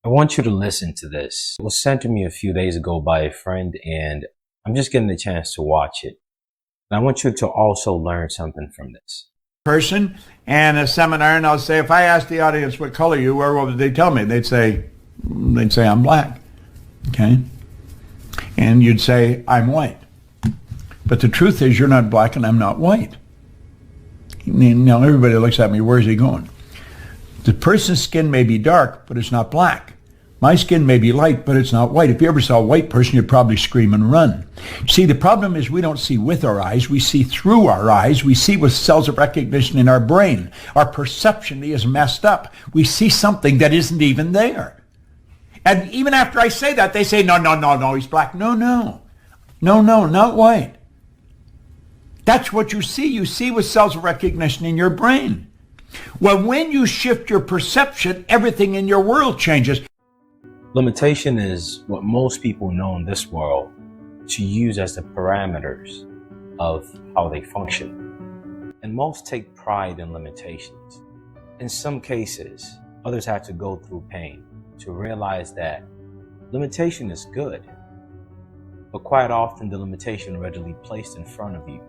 I want you to listen to this. It was sent to me a few days ago by a friend, and I'm just getting the chance to watch it. And I want you to also learn something from this. Person and a seminar, and I'll say, if I asked the audience what color you were, what would they tell me? They'd say I'm black. Okay? And you'd say, I'm white. But the truth is, you're not black and I'm not white. Now everybody looks at me, where's he going? The person's skin may be dark, but it's not black. My skin may be light, but it's not white. If you ever saw a white person, you'd probably scream and run. See, the problem is we don't see with our eyes. We see through our eyes. We see with cells of recognition in our brain. Our perception is messed up. We see something that isn't even there. And even after I say that, they say, no, he's black. No, not white. That's what you see. You see with cells of recognition in your brain. Well, when you shift your perception, everything in your world changes. Limitation is what most people know in this world to use as the parameters of how they function. And most take pride in limitations. In some cases, others have to go through pain to realize that limitation is good. But quite often the limitation readily placed in front of you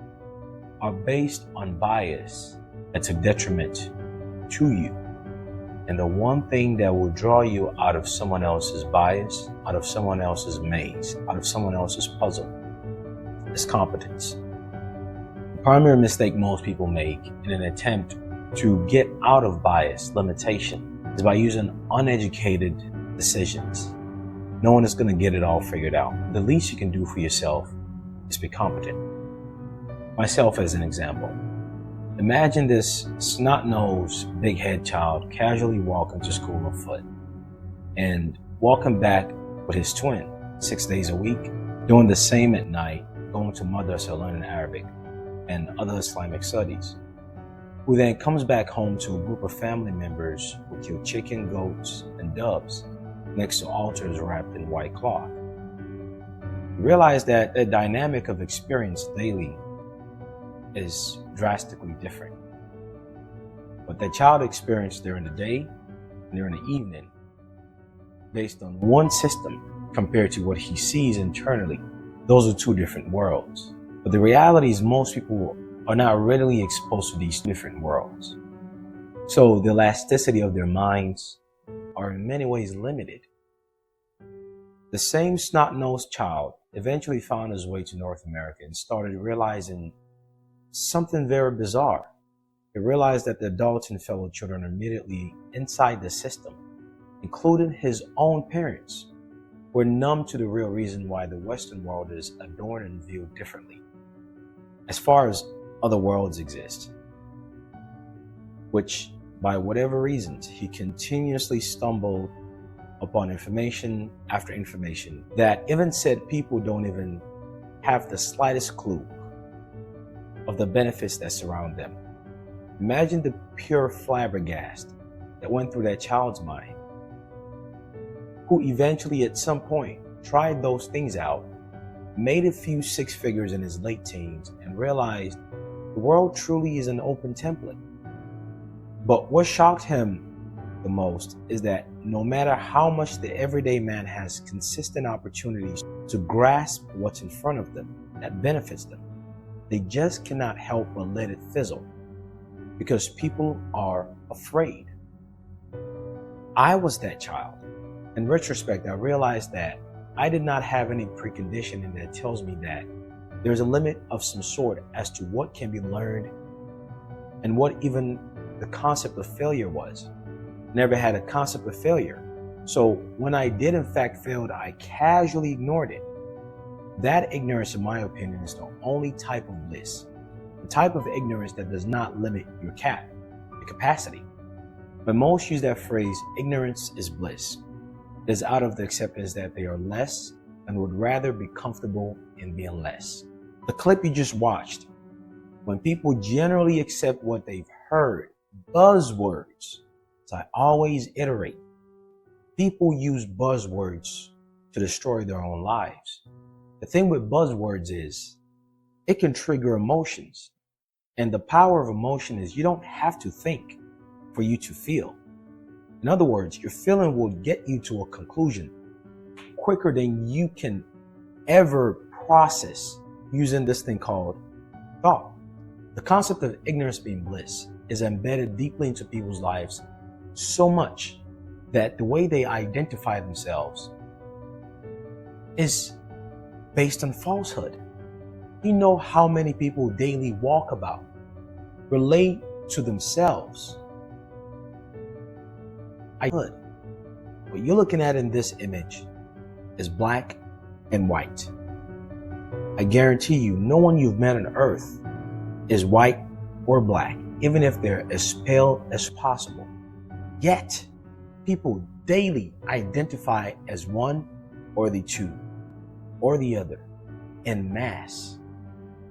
are based on bias that's a detriment to you. And the one thing that will draw you out of someone else's bias, out of someone else's maze, out of someone else's puzzle is competence. The primary mistake most people make in an attempt to get out of bias, limitation, is by using uneducated decisions. No one is going to get it all figured out. The least you can do for yourself is be competent. Myself as an example. Imagine this snot-nosed, big-head child casually walking to school on foot and walking back with his twin 6 days a week, doing the same at night, going to madrasa learning Arabic and other Islamic studies, who then comes back home to a group of family members who kill chicken, goats, and doves next to altars wrapped in white cloth. Realize that the dynamic of experience daily is drastically different. What the child experienced during the day and during the evening, based on one system compared to what he sees internally, those are two different worlds. But the reality is most people are not readily exposed to these different worlds. So the elasticity of their minds are in many ways limited. The same snot-nosed child eventually found his way to North America and started realizing something very bizarre. He realized that the adults and fellow children immediately inside the system, including his own parents, were numb to the real reason why the Western world is adorned and viewed differently, as far as other worlds exist, which, by whatever reasons, he continuously stumbled upon information after information that even said people don't even have the slightest clue of the benefits that surround them. Imagine the pure flabbergast that went through that child's mind, who eventually at some point tried those things out, made a few six figures in his late teens, and realized the world truly is an open template. But what shocked him the most is that no matter how much the everyday man has consistent opportunities to grasp what's in front of them that benefits them, they just cannot help but let it fizzle because people are afraid. I was that child. In retrospect, I realized that I did not have any preconditioning that tells me that there's a limit of some sort as to what can be learned and what even the concept of failure was. Never had a concept of failure. So when I did in fact fail, I casually ignored it. That ignorance, in my opinion, is the only type of bliss. The type of ignorance that does not limit your capacity. But most use that phrase, ignorance is bliss. It is out of the acceptance that they are less and would rather be comfortable in being less. The clip you just watched, when people generally accept what they've heard, buzzwords, as I always iterate, people use buzzwords to destroy their own lives. The thing with buzzwords is it can trigger emotions. And the power of emotion is you don't have to think for you to feel. In other words, your feeling will get you to a conclusion quicker than you can ever process using this thing called thought. The concept of ignorance being bliss is embedded deeply into people's lives so much that the way they identify themselves is based on falsehood. You know how many people daily walk about, relate to themselves. What you're looking at in this image is black and white. I guarantee you, no one you've met on earth is white or black, even if they're as pale as possible. Yet, people daily identify as one or the two or the other en masse,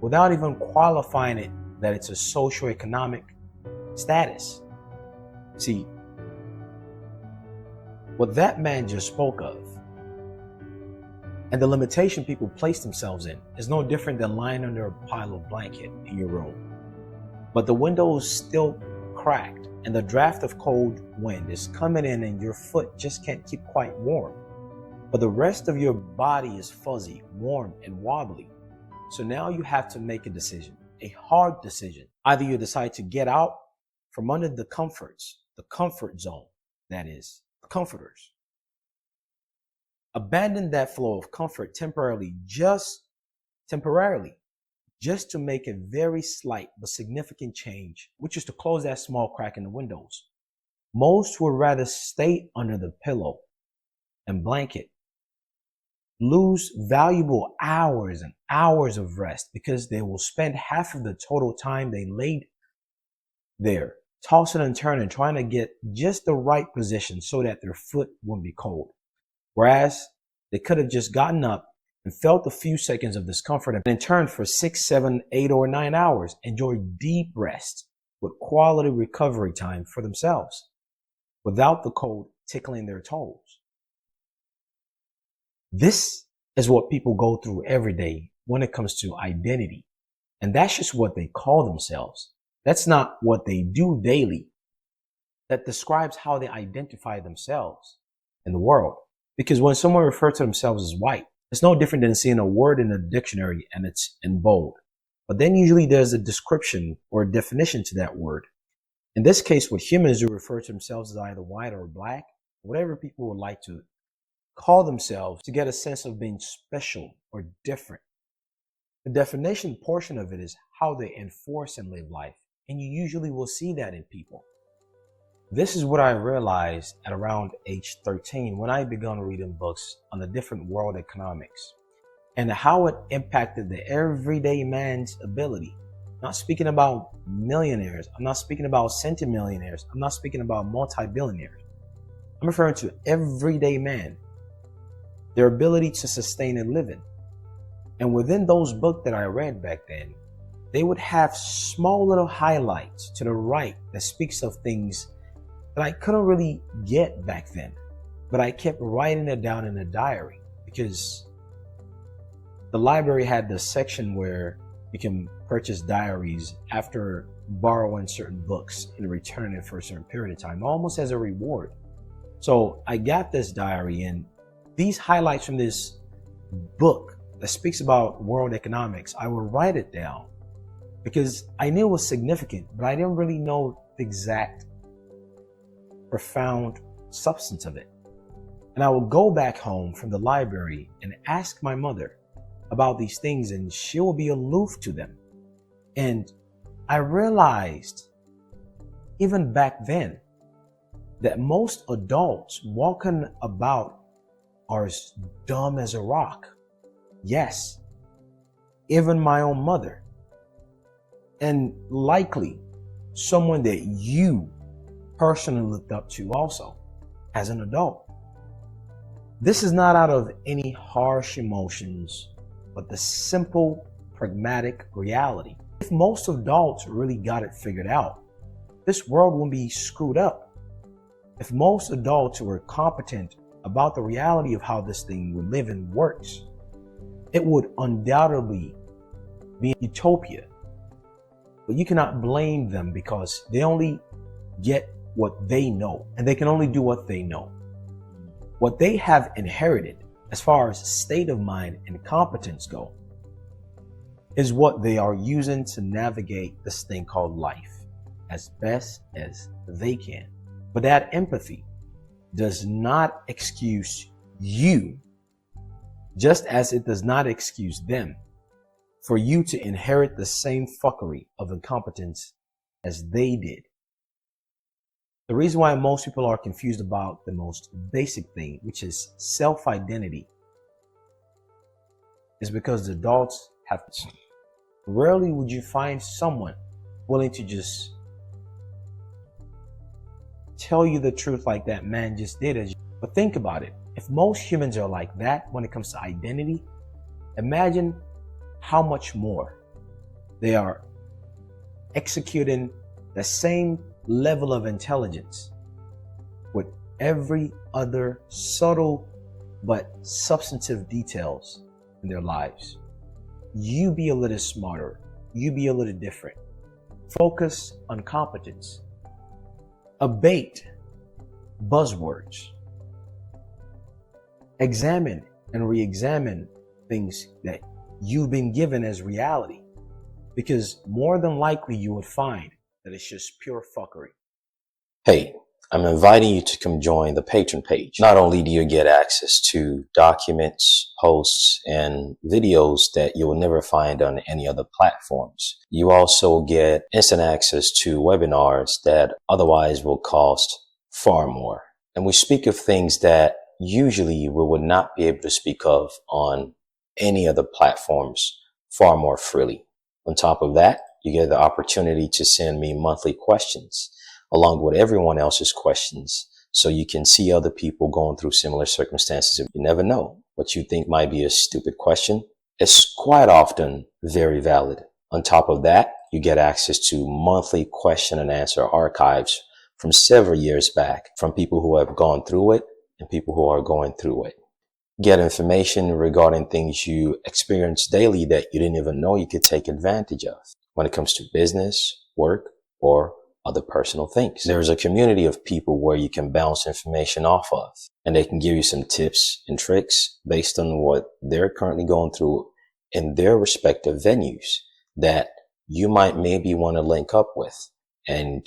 without even qualifying it that it's a socioeconomic status. See, what that man just spoke of and the limitation people place themselves in is no different than lying under a pile of blanket in your room. But the window is still cracked and the draft of cold wind is coming in and your foot just can't keep quite warm. But the rest of your body is fuzzy, warm, and wobbly. So now you have to make a decision, a hard decision. Either you decide to get out from under the comforts, the comfort zone, that is, the comforters. Abandon that flow of comfort temporarily, just to make a very slight but significant change, which is to close that small crack in the windows. Most would rather stay under the pillow and blanket, lose valuable hours and hours of rest because they will spend half of the total time they laid there, tossing and turning, trying to get just the right position so that their foot wouldn't be cold. Whereas they could have just gotten up and felt a few seconds of discomfort and then turned for 6, 7, 8, or 9 hours, enjoyed deep rest with quality recovery time for themselves without the cold tickling their toes. This is what people go through every day when it comes to identity. And that's just what they call themselves. That's not what they do daily. That describes how they identify themselves in the world. Because when someone refers to themselves as white, it's no different than seeing a word in a dictionary and it's in bold. But then usually there's a description or a definition to that word. In this case, with humans who refer to themselves as either white or black, whatever people would like to call themselves to get a sense of being special or different. The definition portion of it is how they enforce and live life. And you usually will see that in people. This is what I realized at around age 13 when I began reading books on the different world economics and how it impacted the everyday man's ability. I'm not speaking about millionaires. I'm not speaking about centimillionaires. I'm not speaking about multi-billionaires. I'm referring to everyday man, their ability to sustain a living. And within those books that I read back then, they would have small little highlights to the right that speaks of things that I couldn't really get back then. But I kept writing it down in a diary because the library had this section where you can purchase diaries after borrowing certain books and returning it for a certain period of time, almost as a reward. So I got this diary and these highlights from this book that speaks about world economics, I would write it down because I knew it was significant, but I didn't really know the exact profound substance of it. And I would go back home from the library and ask my mother about these things and she will be aloof to them. And I realized even back then that most adults walking about are as dumb as a rock. Yes, even my own mother. And likely someone that you personally looked up to also as an adult. This is not out of any harsh emotions, but the simple, pragmatic reality. If most adults really got it figured out, this world wouldn't be screwed up. If most adults were competent about the reality of how this thing we live in works, it would undoubtedly be utopia. But you cannot blame them because they only get what they know, and they can only do what they know. What they have inherited as far as state of mind and competence go is what they are using to navigate this thing called life as best as they can. But that empathy does not excuse you, just as it does not excuse them, for you to inherit the same fuckery of incompetence as they did. The reason why most people are confused about the most basic thing, which is self-identity, is because the adults have. Rarely would you find someone willing to just tell you the truth like that man just did. But think about it. If most humans are like that when it comes to identity, imagine how much more they are executing the same level of intelligence with every other subtle but substantive details in their lives. You be a little smarter. You be a little different. Focus on competence. Abate buzzwords. Examine and re-examine things that you've been given as reality, because more than likely you would find that it's just pure fuckery. Hey, I'm inviting you to come join the Patreon page. Not only do you get access to documents, posts, and videos that you will never find on any other platforms, you also get instant access to webinars that otherwise will cost far more. And we speak of things that usually we would not be able to speak of on any other platforms far more freely. On top of that, you get the opportunity to send me monthly questions along with everyone else's questions, so you can see other people going through similar circumstances. You never know. What you think might be a stupid question is quite often very valid. On top of that, you get access to monthly question and answer archives from several years back from people who have gone through it and people who are going through it. Get information regarding things you experience daily that you didn't even know you could take advantage of when it comes to business, work, or other personal things. There's a community of people where you can bounce information off of, and they can give you some tips and tricks based on what they're currently going through in their respective venues that you might maybe want to link up with. And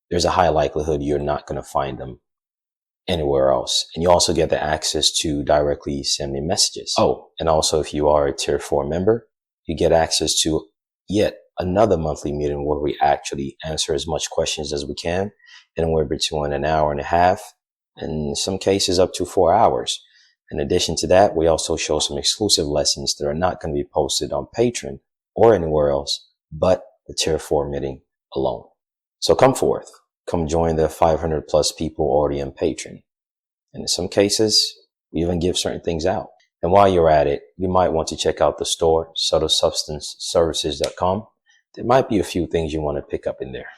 there's a high likelihood you're not going to find them anywhere else. And you also get the access to directly send me messages. Oh, and also if you are a tier 4 member, you get access to yet another monthly meeting where we actually answer as much questions as we can, and we're between an hour and a half, and in some cases up to 4 hours. In addition to that, we also show some exclusive lessons that are not going to be posted on Patreon or anywhere else but the tier 4 meeting alone. So come forth, come join the 500 plus people already on Patreon. And in some cases, we even give certain things out. And while you're at it, you might want to check out the store, subtlesubstanceservices.com. There might be a few things you want to pick up in there.